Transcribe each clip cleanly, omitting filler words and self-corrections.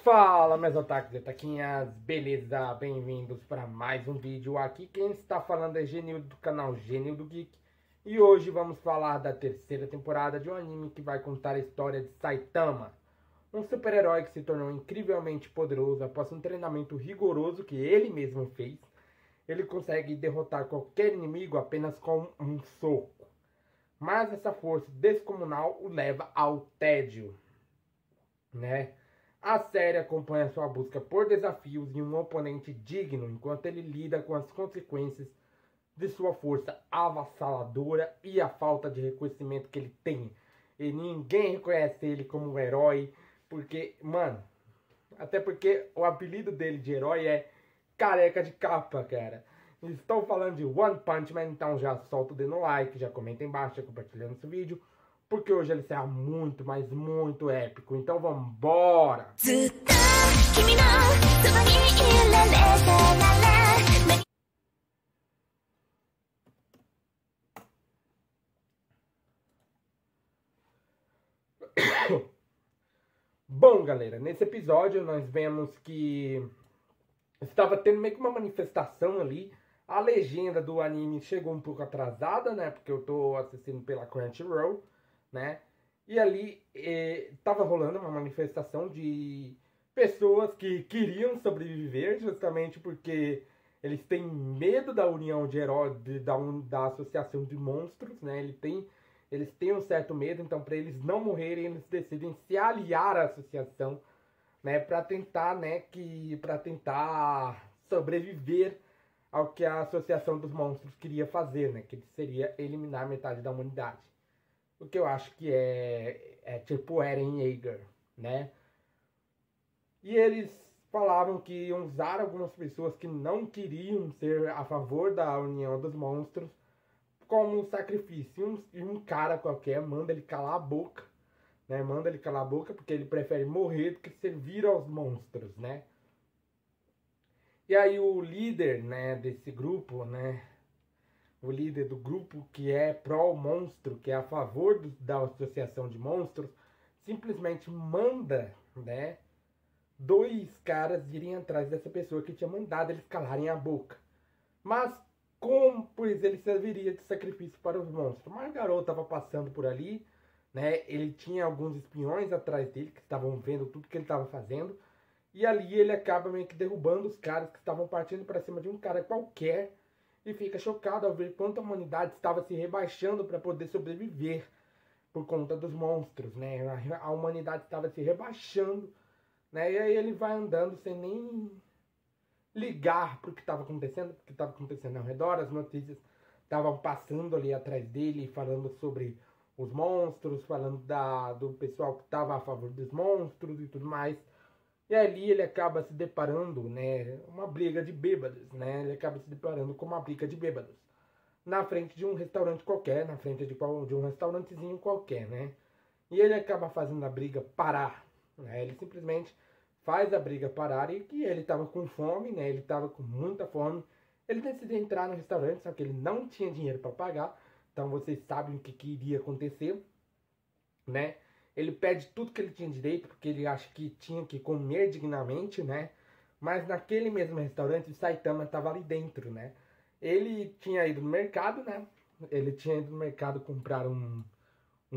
Fala, meus otakus e otaquinhas, beleza? Bem-vindos para mais um vídeo. Aqui quem está falando é Genildo do canal Genildo Geek. E hoje vamos falar da terceira temporada de um anime que vai contar a história de Saitama, um super-herói que se tornou incrivelmente poderoso após um treinamento rigoroso que ele mesmo fez. Ele consegue derrotar qualquer inimigo apenas com um soco. Mas essa força descomunal o leva ao tédio, né? A série acompanha sua busca por desafios e um oponente digno enquanto ele lida com as consequências de sua força avassaladora e a falta de reconhecimento que ele tem. E ninguém reconhece ele como um herói, porque, mano, até porque o apelido dele de herói é Careca de Capa, cara. Estou falando de One Punch Man, então já solta o dedo no like, já comenta embaixo, já compartilhando esse vídeo, porque hoje ele será muito, mas muito épico. Então vambora! Bom, galera, nesse episódio nós vemos que estava tendo meio que uma manifestação ali. A legenda do anime chegou um pouco atrasada, né? Porque eu tô assistindo pela Crunchyroll, né? E ali tava rolando uma manifestação de pessoas que queriam sobreviver, justamente porque eles têm medo da união de heróis, da associação de monstros, né? Eles têm um certo medo, então para eles não morrerem, eles decidem se aliar à associação, né? Para tentar, para tentar sobreviver ao que a associação dos monstros queria fazer, né? Que seria eliminar metade da humanidade. O que eu acho que é tipo Eren Yeager, né? E eles falavam que iam usar algumas pessoas que não queriam ser a favor da união dos monstros como um sacrifício. E um cara qualquer manda ele calar a boca, né? Manda ele calar a boca porque ele prefere morrer do que servir aos monstros, né? E aí o líder, né, desse grupo, né? O líder do grupo que é pró-monstro, que é a favor da associação de monstros, simplesmente manda, né, dois caras irem atrás dessa pessoa que tinha mandado eles calarem a boca. Mas como, pois ele serviria de sacrifício para os monstros? Mas o garoto estava passando por ali, né, ele tinha alguns espiões atrás dele que estavam vendo tudo que ele estava fazendo. E ali ele acaba meio que derrubando os caras que estavam partindo para cima de um cara qualquer. E fica chocado ao ver quanto a humanidade estava se rebaixando para poder sobreviver por conta dos monstros, né? A humanidade estava se rebaixando, né? E aí ele vai andando sem nem ligar para o que estava acontecendo ao redor. As notícias estavam passando ali atrás dele, falando sobre os monstros, falando do pessoal que estava a favor dos monstros e tudo mais. E ali ele acaba se deparando, né, uma briga de bêbados, né? Ele acaba se deparando com uma briga de bêbados na frente de um restaurante qualquer, na frente de um restaurantezinho qualquer, né? E ele acaba fazendo a briga parar, né? Ele simplesmente faz a briga parar e que ele estava com fome, né? Ele estava com muita fome. Ele decide entrar no restaurante, só que ele não tinha dinheiro para pagar. Então vocês sabem o que iria acontecer, né? Ele pede tudo que ele tinha direito, porque ele acha que tinha que comer dignamente, né? Mas naquele mesmo restaurante, o Saitama estava ali dentro, né? Ele tinha ido no mercado, né? Ele tinha ido no mercado comprar um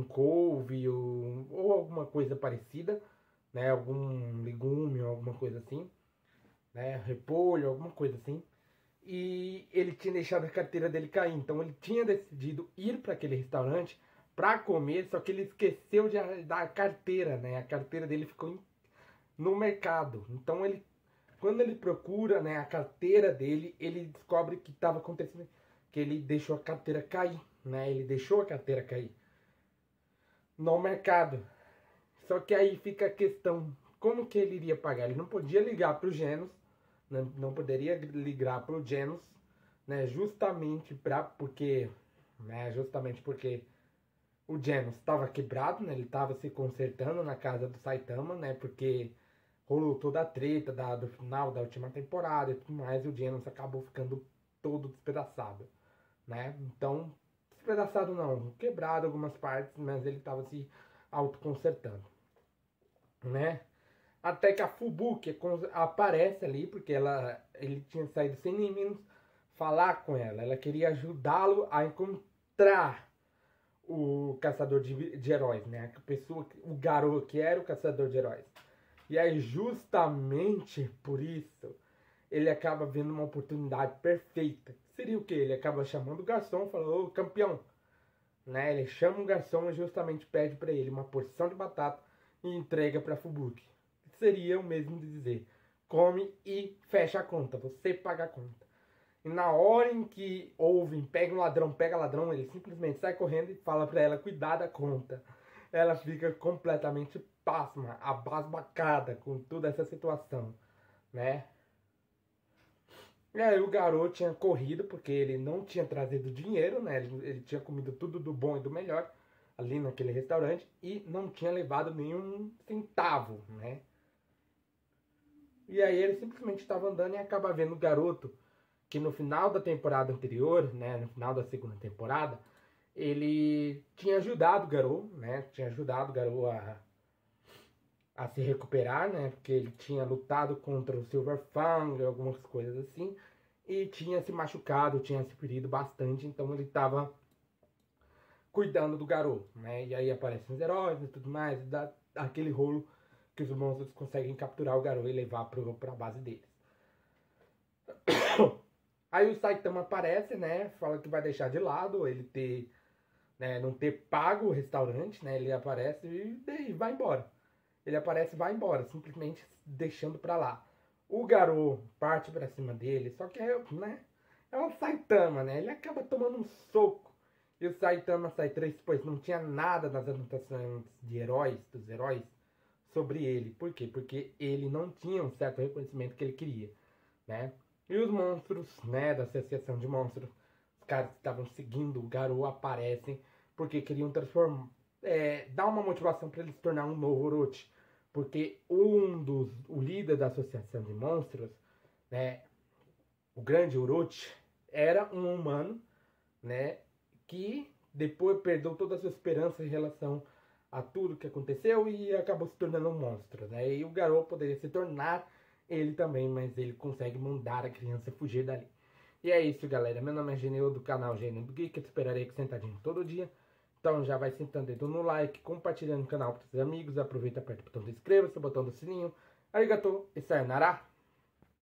couve ou alguma coisa parecida, né? Algum legume ou alguma coisa assim, né? Repolho, alguma coisa assim. E ele tinha deixado a carteira dele cair, então ele tinha decidido ir para aquele restaurante para comer, só que ele esqueceu da carteira, né? A carteira dele ficou no mercado. Então quando ele procura, né, a carteira dele, ele descobre que estava acontecendo, que ele deixou a carteira cair, né? Ele deixou a carteira cair no mercado. Só que aí fica a questão, como que ele iria pagar? Ele não podia ligar para o Genos, né? Não poderia ligar para o Genos, né? Justamente porque o Genos estava quebrado, né? Ele estava se consertando na casa do Saitama, né? Porque rolou toda a treta do final da última temporada e tudo mais. E o Genos acabou ficando todo despedaçado, né? Então, despedaçado não, quebrado algumas partes, mas ele estava se autoconsertando, né? Até que a Fubuki aparece ali, porque ele tinha saído sem nem menos falar com ela. Ela queria ajudá-lo a encontrar o caçador de heróis, né? A pessoa, o garoto que era o caçador de heróis. E aí, justamente por isso, ele acaba vendo uma oportunidade perfeita. Seria o quê? Ele acaba chamando o garçom e fala: ô campeão, né? Ele chama o garçom e justamente pede para ele uma porção de batata e entrega para Fubuki. Seria o mesmo de dizer: come e fecha a conta, você paga a conta. E na hora em que ouvem, pega ladrão, ele simplesmente sai correndo e fala para ela cuidar da conta. Ela fica completamente pasma, abasbacada com toda essa situação, né? E aí o garoto tinha corrido porque ele não tinha trazido dinheiro, né? Ele tinha comido tudo do bom e do melhor ali naquele restaurante e não tinha levado nenhum centavo, né? E aí ele simplesmente estava andando e acaba vendo o garoto que no final da temporada anterior, né, no final da segunda temporada, ele tinha ajudado o garoto, né? Tinha ajudado o garoto a se recuperar, né? Porque ele tinha lutado contra o Silver Fang, algumas coisas assim, e tinha se machucado, tinha se ferido bastante, então ele estava cuidando do garoto, né? E aí aparecem os heróis e tudo mais, e dá aquele rolo que os monstros conseguem capturar o garoto e levar para a base deles. Aí o Saitama aparece, né? Fala que vai deixar de lado ele ter, né, não ter pago o restaurante, né? Ele aparece e vai embora. Ele aparece e vai embora, simplesmente deixando pra lá. O garoto parte pra cima dele, só que né, é um Saitama, né? Ele acaba tomando um soco. E o Saitama sai três, pois não tinha nada nas anotações de heróis, dos heróis, sobre ele. Por quê? Porque ele não tinha um certo reconhecimento que ele queria, né? E os monstros, né, da Associação de Monstros, os caras que estavam seguindo o Garou aparecem porque queriam transformar, dar uma motivação para ele se tornar um novo Orochi. Porque o líder da Associação de Monstros, né, o grande Orochi, era um humano, né, que depois perdeu toda a sua esperança em relação a tudo que aconteceu e acabou se tornando um monstro, né? E o Garou poderia se tornar ele também, mas ele consegue mandar a criança fugir dali. E é isso, galera. Meu nome é Geneu, do canal Gênio do Geek. Eu te esperarei aqui sentadinho todo dia. Então já vai sentando dedo no like, compartilhando o canal para seus amigos. Aproveita, aperta o botão de inscreva-se, o botão do sininho. Arigatou e sayonara.